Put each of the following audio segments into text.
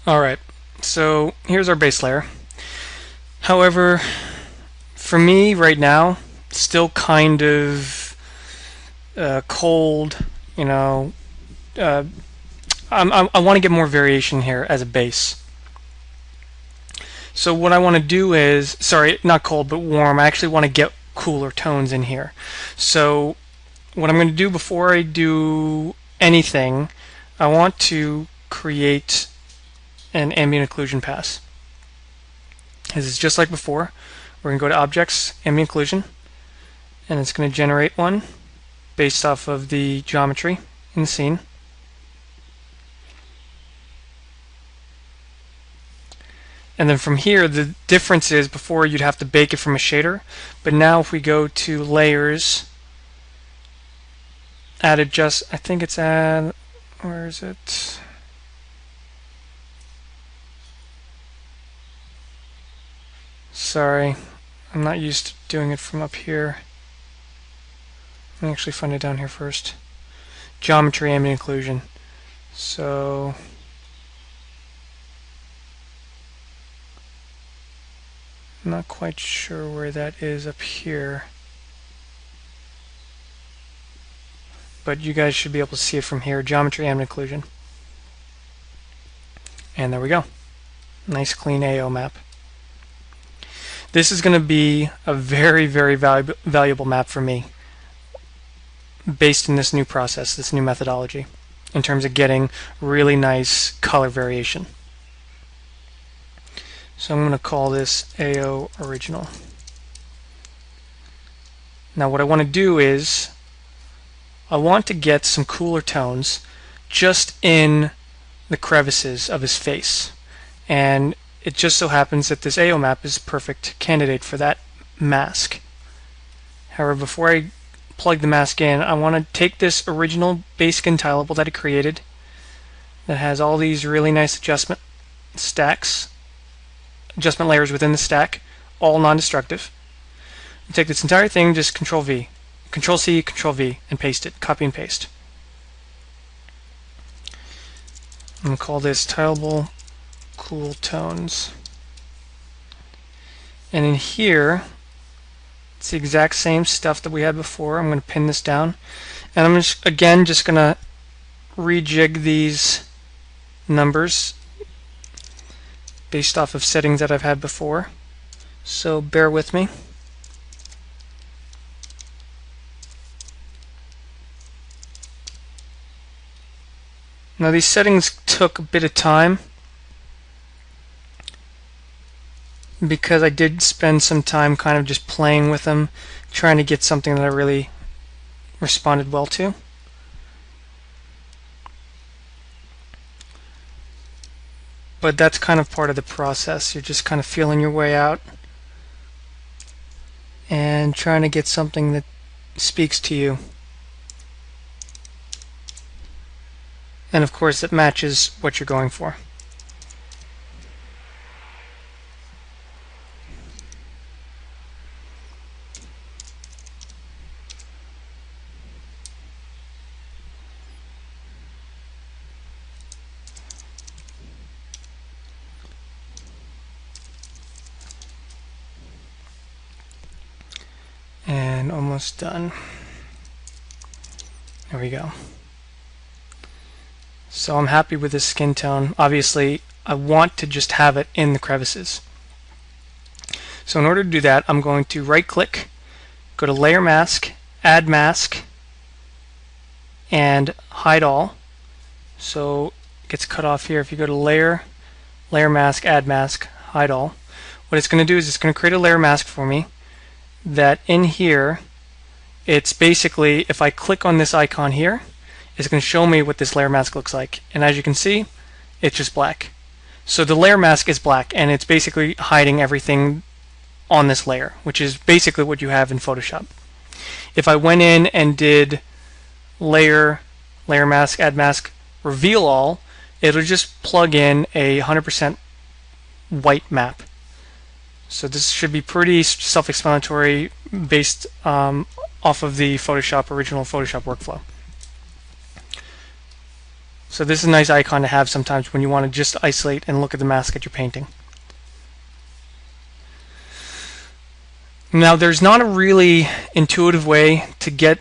Alright, so here's our base layer. However, for me right now, still kind of cold, you know. Uh, I want to get more variation here as a base. So what I want to do is, sorry, not cold, but warm. I actually want to get cooler tones in here. So what I'm going to do before I do anything, I want to create an ambient occlusion pass. This is just like before. We're going to go to Objects, Ambient Occlusion, and it's going to generate one based off of the geometry in the scene. And then from here, the difference is before you'd have to bake it from a shader, but now if we go to Layers, add adjust, I think it's add, where is it? Sorry, I'm not used to doing it from up here. Let me actually find it down here first. Geometry ambient occlusion. So I'm not quite sure where that is up here, but you guys should be able to see it from here. Geometry ambient occlusion. And there we go. Nice clean AO map. This is going to be a very, very valuable map for me based in this new process, this new methodology, in terms of getting really nice color variation. So I'm going to call this AO Original. Now what I want to do is I want to get some cooler tones just in the crevices of his face. And it just so happens that this AO map is a perfect candidate for that mask. However, before I plug the mask in, I want to take this original BaseSkin tileable that I created that has all these really nice adjustment layers within the stack, all non-destructive. Take this entire thing, just Control V, Control C, Control V, and paste it. Copy and paste. I'm going to call this tileable cool tones. And in here, it's the exact same stuff that we had before. I'm going to pin this down. And I'm just going to rejig these numbers based off of settings that I've had before. So bear with me. Now these settings took a bit of time because I did spend some time kind of just playing with them, trying to get something that I really responded well to. But that's kind of part of the process. You're just kind of feeling your way out and trying to get something that speaks to you. And of course that matches what you're going for. And almost done. There we go. So I'm happy with this skin tone. Obviously, I want to just have it in the crevices. So in order to do that, I'm going to right-click, go to Layer Mask, Add Mask, and Hide All. So it gets cut off here. If you go to Layer, Layer Mask, Add Mask, Hide All, what it's going to do is it's going to create a layer mask for me that in here, it's basically, if I click on this icon here, it's going to show me what this layer mask looks like. And as you can see, it's just black. So the layer mask is black, and it's basically hiding everything on this layer, which is basically what you have in Photoshop. If I went in and did layer, layer mask, add mask, reveal all, it'll just plug in a 100% white map. So this should be pretty self-explanatory based off of the original Photoshop workflow. So this is a nice icon to have sometimes when you want to just isolate and look at the mask that you're painting. Now there's not a really intuitive way to get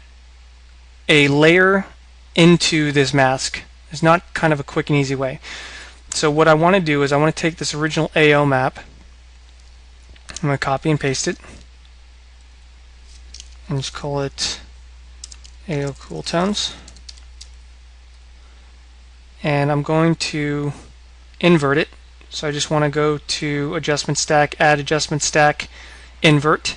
a layer into this mask. There's not kind of a quick and easy way. So what I want to do is I want to take this original AO map. I'm going to copy and paste it and just call it AO Cool Tones. And I'm going to invert it. So I just want to go to Adjustment Stack, Add Adjustment Stack, Invert.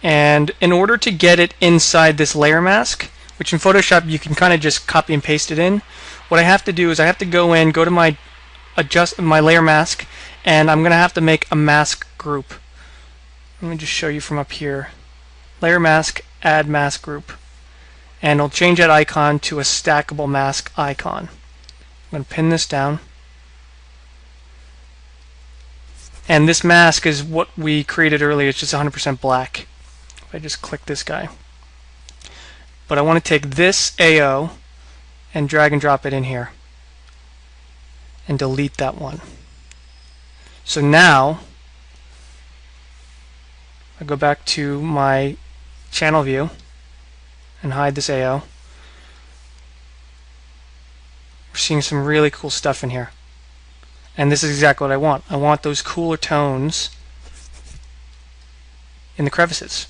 And in order to get it inside this layer mask, which in Photoshop you can kind of just copy and paste it in, what I have to do is I have to go to my layer mask, and I'm going to have to make a mask group. Let me just show you from up here. Layer mask, add mask group. And I'll change that icon to a stackable mask icon. I'm going to pin this down. And this mask is what we created earlier. It's just 100% black. If I just click this guy. But I want to take this AO and drag and drop it in here. And delete that one. So now, I go back to my channel view and hide this AO. We're seeing some really cool stuff in here. And this is exactly what I want. I want those cooler tones in the crevices.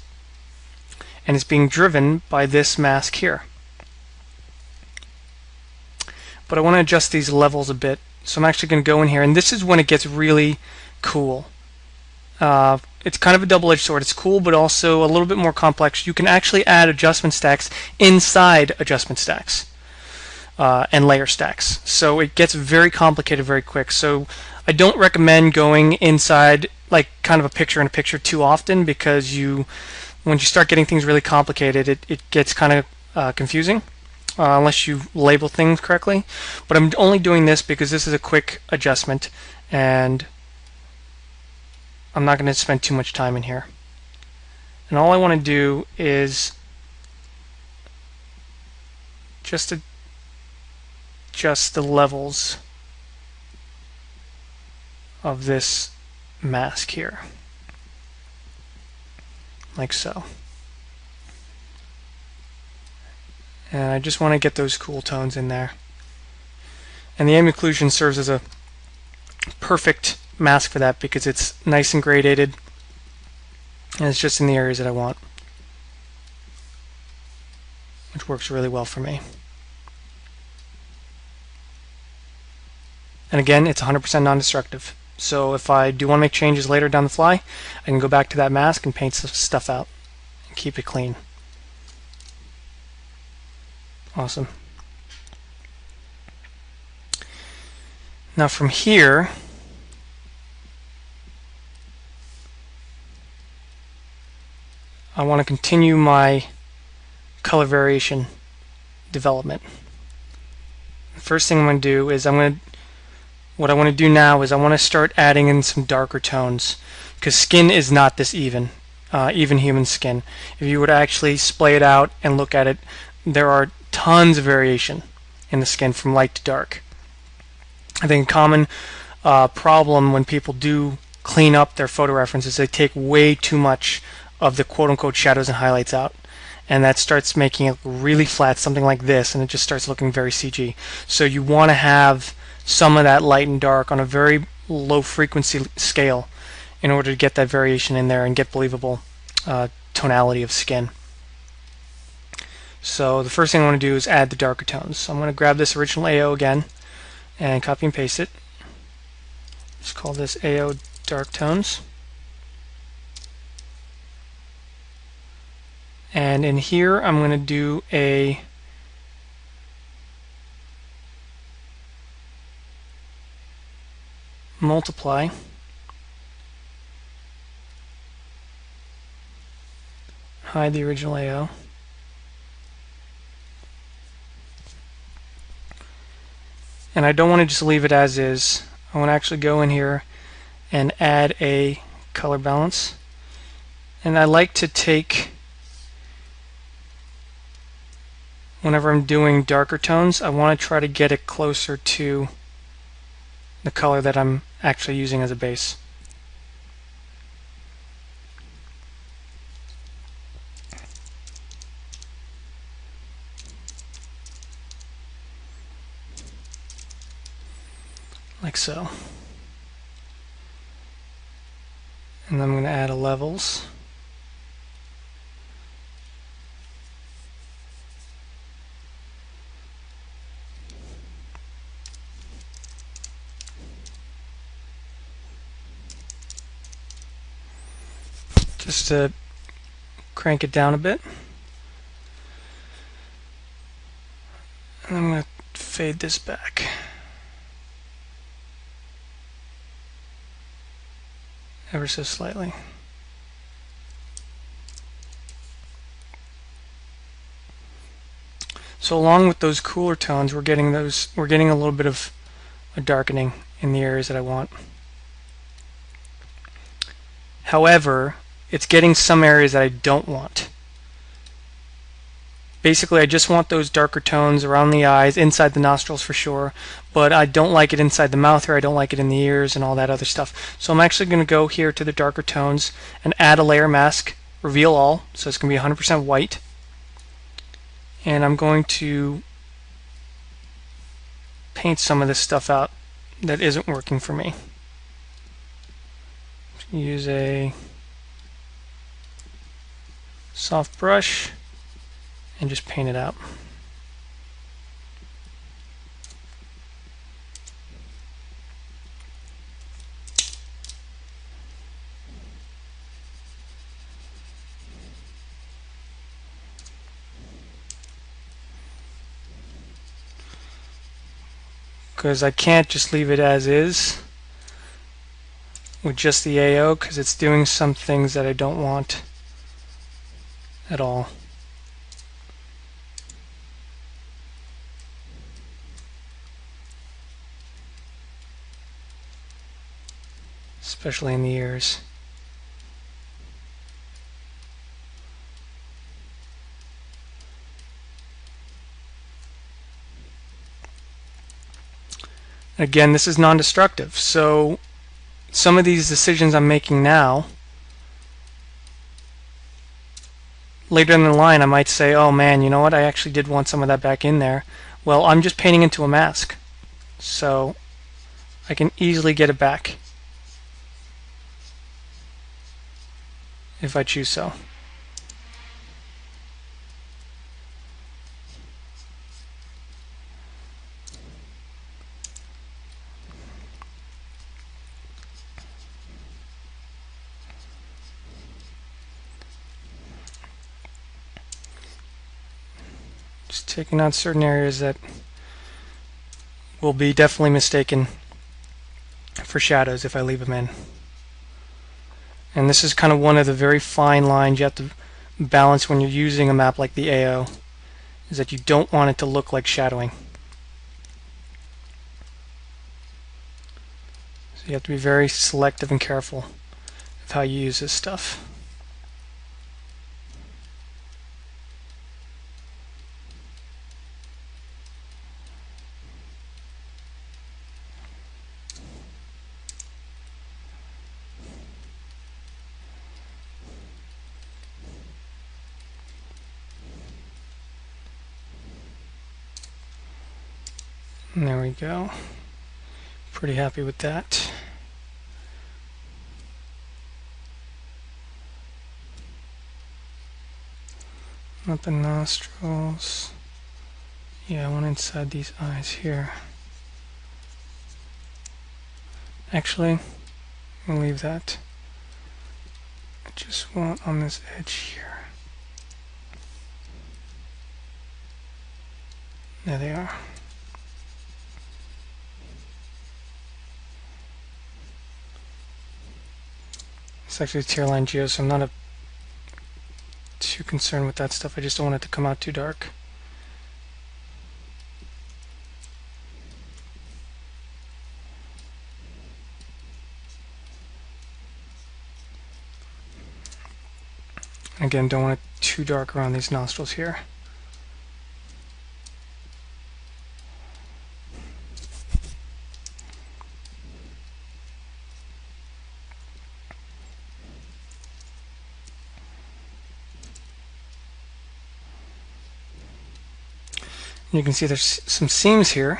And it's being driven by this mask here. But I want to adjust these levels a bit. So I'm actually going to go in here, and this is when it gets really cool. It's kind of a double-edged sword. It's cool, but also a little bit more complex. You can actually add adjustment stacks inside adjustment stacks and layer stacks. So it gets very complicated very quick. So I don't recommend going inside like kind of a picture in a picture too often, because when you start getting things really complicated, it gets kind of confusing unless you label things correctly. But I'm only doing this because this is a quick adjustment, and I'm not going to spend too much time in here. And all I want to do is just adjust the levels of this mask here, like so. And I just want to get those cool tones in there. And the ambient occlusion serves as a perfect mask for that, because it's nice and gradated and it's just in the areas that I want, which works really well for me. And again, it's 100% non-destructive. So if I do want to make changes later down the fly, I can go back to that mask and paint some stuff out and keep it clean. Awesome. Now from here, I want to continue my color variation development. The first thing I'm going to do is what I want to do now is I want to start adding in some darker tones, because skin is not this even human skin. If you were to actually splay it out and look at it, there are tons of variation in the skin from light to dark. I think a common problem when people do clean up their photo references, they take way too much of the quote-unquote shadows and highlights out, and that starts making it really flat, something like this, and it just starts looking very CG. So you want to have some of that light and dark on a very low frequency scale in order to get that variation in there and get believable tonality of skin. So the first thing I want to do is add the darker tones. So I'm going to grab this original AO again and copy and paste it. Just call this AO Dark Tones. And in here I'm going to do a multiply. Hide the original AO. And I don't want to just leave it as is. I want to actually go in here and add a color balance. And I like to take whenever I'm doing darker tones, I want to try to get it closer to the color that I'm actually using as a base. Like so. And then I'm going to add a levels. Just to crank it down a bit. And I'm going to fade this back. Ever so slightly. So along with those cooler tones, we're getting a little bit of a darkening in the areas that I want. However, it's getting some areas that I don't want. Basically, I just want those darker tones around the eyes, inside the nostrils for sure, but I don't like it inside the mouth here, I don't like it in the ears and all that other stuff. So I'm actually going to go here to the darker tones and add a layer mask, reveal all, so it's going to be 100% white. And I'm going to paint some of this stuff out that isn't working for me. Use a soft brush and just paint it out. Because I can't just leave it as is with just the AO, because it's doing some things that I don't want at all. Especially in the ears. Again, this is non-destructive, so some of these decisions I'm making now, later in the line I might say, oh man, you know what, I actually did want some of that back in there. Well, I'm just painting into a mask, so I can easily get it back if I choose so. Just taking out certain areas that will be definitely mistaken for shadows if I leave them in. And this is kind of one of the very fine lines you have to balance when you're using a map like the AO, is that you don't want it to look like shadowing. So you have to be very selective and careful of how you use this stuff. And there we go. Pretty happy with that. Not the nostrils. Yeah, I want inside these eyes here. Actually, I'll leave that. I just want on this edge here. There they are. It's actually tear line geo, so I'm not too concerned with that stuff. I just don't want it to come out too dark. Again, don't want it too dark around these nostrils here. You can see there's some seams here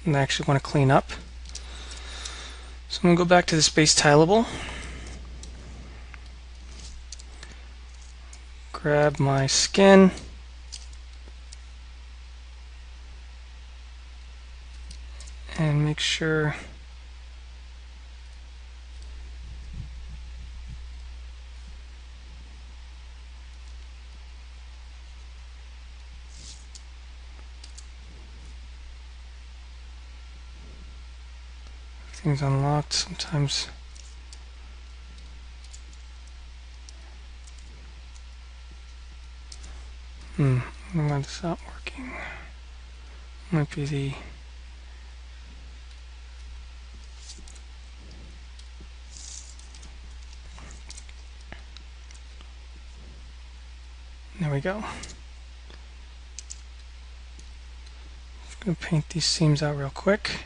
and I actually want to clean up. So I'm going to go back to this base tileable, grab my skin, and make sure everything's unlocked. Sometimes I don't know why this is not working. Might be the there we go. Just going to paint these seams out real quick.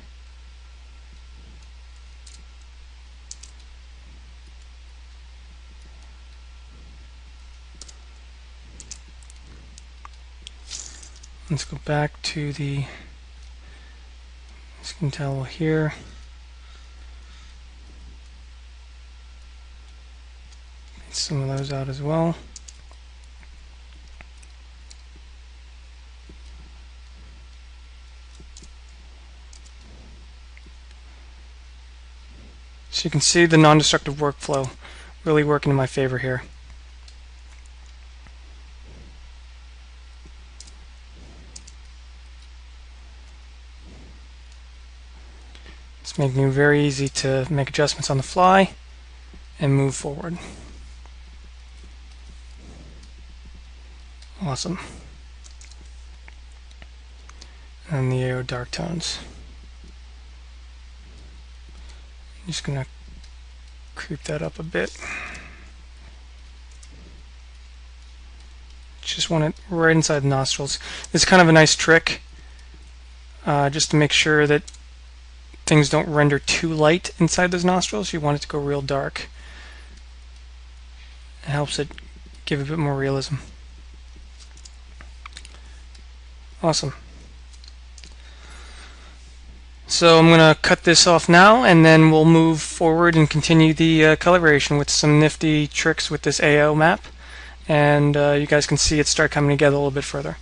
Let's go back to the skin towel here. Paint some of those out as well. So you can see the non-destructive workflow really working in my favor here. It's making it very easy to make adjustments on the fly and move forward. Awesome. And the AO dark tones. I'm just going to creep that up a bit. Just want it right inside the nostrils. It's kind of a nice trick just to make sure that things don't render too light inside those nostrils. You want it to go real dark. It helps it give a bit more realism. Awesome. So I'm going to cut this off now, and then we'll move forward and continue the coloration with some nifty tricks with this AO map. And you guys can see it start coming together a little bit further.